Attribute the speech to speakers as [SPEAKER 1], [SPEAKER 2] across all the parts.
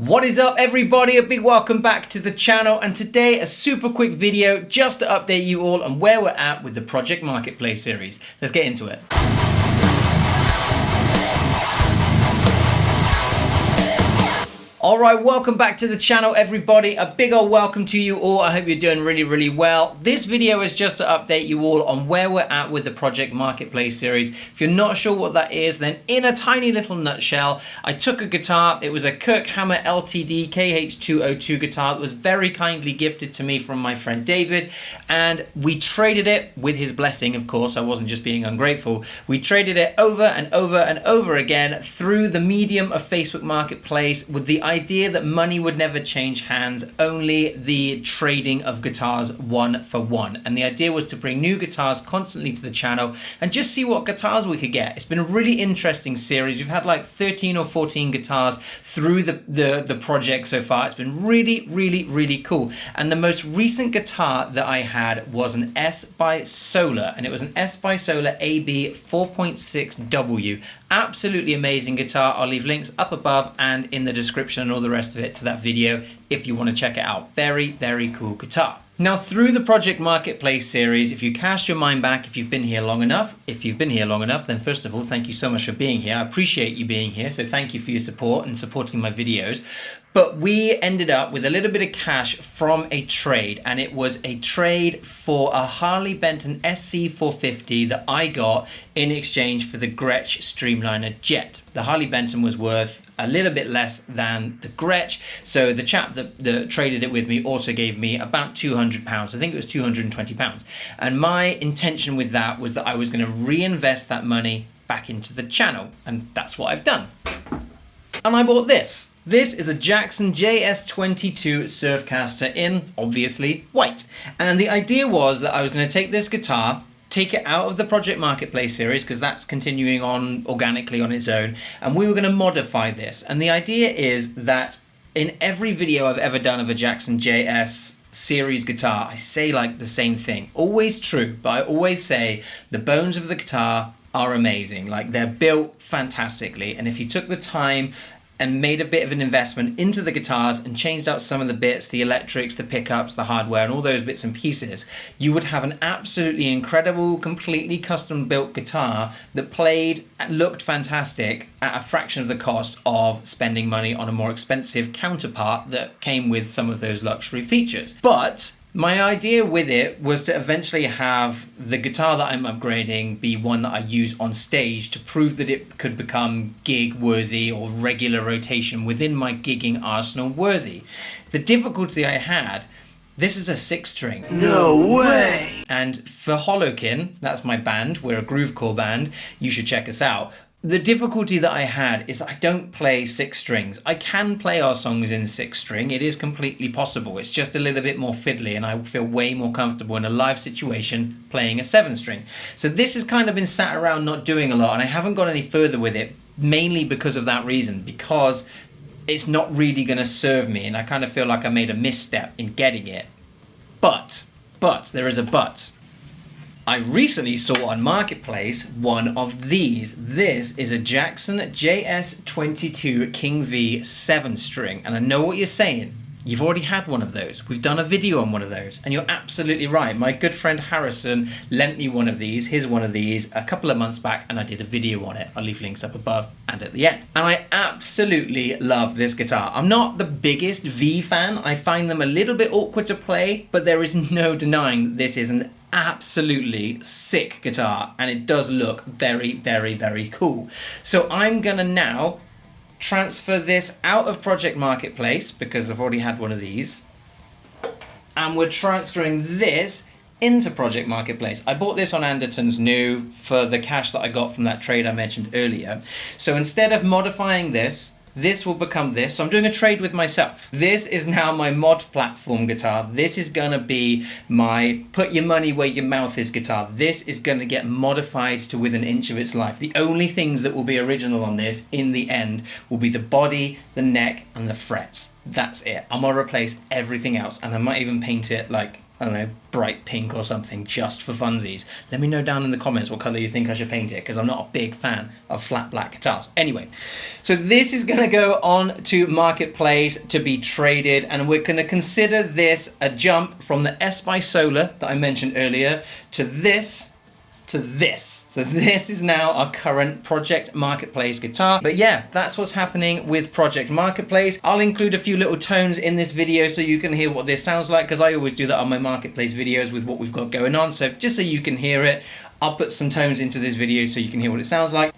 [SPEAKER 1] What is up everybody, a big welcome back to the channel, and today a super quick video just to update you all on where we're at with the Project Marketplace series. Let's get into it. Alright, welcome back to the channel everybody. A big old welcome to you all. I hope you're doing really well. This video is just to update you all on where we're at with the Project Marketplace series. If you're not sure what that is, then in a tiny little nutshell, I took a guitar. It was a Kirkhammer LTD KH-202 guitar that was very kindly gifted to me from my friend David, and we traded it with his blessing, of course. I wasn't just being ungrateful. We traded it over and over and over again through the medium of Facebook Marketplace with the idea that money would never change hands, only the trading of guitars one for one. And the idea was to bring new guitars constantly to the channel and just see what guitars we could get. It's been a really interesting series. We've had like 13 or 14 guitars through the project so far. It's been really cool. And the most recent guitar that I had was an S by Solar, and it was an S by Solar AB 4.6W. Absolutely amazing guitar. I'll leave links up above and in the description and all the rest of it to that video if you want to check it out. Very cool guitar. Now, through the Project Marketplace series, if you cast your mind back, if you've been here long enough, then first of all, thank you so much for being here. I appreciate you being here, so thank you for your support and supporting my videos. But we ended up with a little bit of cash from a trade, and it was a trade for a Harley Benton SC450 that I got in exchange for the Gretsch Streamliner Jet. The Harley Benton was worth a little bit less than the Gretsch, so the chap that traded it with me also gave me about £200. I think it was £220. And my intention with that was that I was going to reinvest that money back into the channel, and that's what I've done. And I bought this. This is a Jackson JS22 Surfcaster in, obviously, white. And the idea was that I was going to take this guitar, take it out of the Project Marketplace series, because that's continuing on organically on its own, and we were going to modify this. And the idea is that in every video I've ever done of a Jackson JS series guitar, I say like the same thing. Always true, but I always say the bones of the guitar are amazing. Like, they're built fantastically, and if you took the time and made a bit of an investment into the guitars and changed out some of the bits, the electrics, the pickups, the hardware, and all those bits and pieces, you would have an absolutely incredible, completely custom built guitar that played and looked fantastic at a fraction of the cost of spending money on a more expensive counterpart that came with some of those luxury features. But my idea with it was to eventually have the guitar that I'm upgrading be one that I use on stage to prove that it could become gig worthy or regular rotation within my gigging arsenal worthy. The difficulty I had, this is a 6-string. No way! And for Hollokin, that's my band, we're a groovecore band, you should check us out. The difficulty that I had is that I don't play 6 strings. I can play our songs in 6 string. It is completely possible. It's just a little bit more fiddly, and I feel way more comfortable in a live situation playing a 7 string. So this has kind of been sat around not doing a lot, and I haven't gone any further with it, mainly because of that reason, because it's not really going to serve me, and I kind of feel like I made a misstep in getting it. But, there is a but. I recently saw on Marketplace one of these. This is a Jackson JS22 King V 7-string, and I know what you're saying. You've already had one of those. We've done a video on one of those, and you're absolutely right. My good friend Harrison lent me one of these, a couple of months back, and I did a video on it. I'll leave links up above and at the end. And I absolutely love this guitar. I'm not the biggest V fan. I find them a little bit awkward to play, but there is no denying that this is an absolutely sick guitar, and it does look very cool. So I'm gonna now transfer this out of Project Marketplace because I've already had one of these, and we're transferring this into Project Marketplace. I bought this on Anderton's new for the cash that I got from that trade I mentioned earlier. So instead of modifying this, this will become this. So I'm doing a trade with myself. This is now my mod platform guitar. This is gonna be my put your money where your mouth is guitar. This is gonna get modified to within an inch of its life. The only things that will be original on this in the end will be the body, the neck, and the frets. That's it. I'm gonna replace everything else, and I might even paint it like I don't know, bright pink or something just for funsies. Let me know down in the comments what colour you think I should paint it, because I'm not a big fan of flat black guitars. Anyway, so this is going to go on to Marketplace to be traded, and we're going to consider this a jump from the S by Solar that I mentioned earlier to this. So this is now our current Project Marketplace guitar. But yeah, that's what's happening with Project Marketplace. I'll include a few little tones in this video so you can hear what this sounds like, because I always do that on my Marketplace videos with what we've got going on. So just so you can hear it, I'll put some tones into this video so you can hear what it sounds like.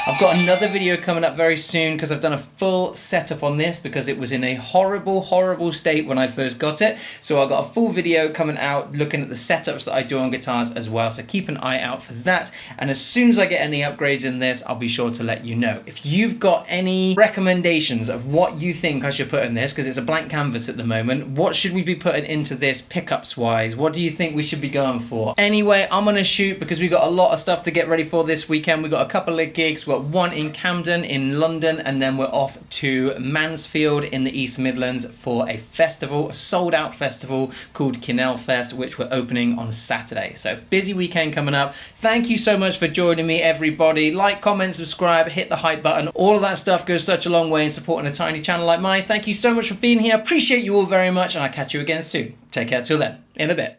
[SPEAKER 1] I've got another video coming up very soon because I've done a full setup on this because it was in a horrible state when I first got it. So I've got a full video coming out looking at the setups that I do on guitars as well. So keep an eye out for that. And as soon as I get any upgrades in this, I'll be sure to let you know. If you've got any recommendations of what you think I should put in this, because it's a blank canvas at the moment, what should we be putting into this pickups wise? What do you think we should be going for? Anyway, I'm gonna shoot because we've got a lot of stuff to get ready for this weekend. We've got a couple of gigs. We've got one in Camden in London, and then we're off to Mansfield in the East Midlands for a festival, a sold out festival called Kinnell Fest, which we're opening on Saturday. So busy weekend coming up. Thank you so much for joining me, everybody. Like, comment, subscribe, hit the hype button. All of that stuff goes such a long way in supporting a tiny channel like mine. Thank you so much for being here. Appreciate you all very much, and I'll catch you again soon. Take care till then. In a bit.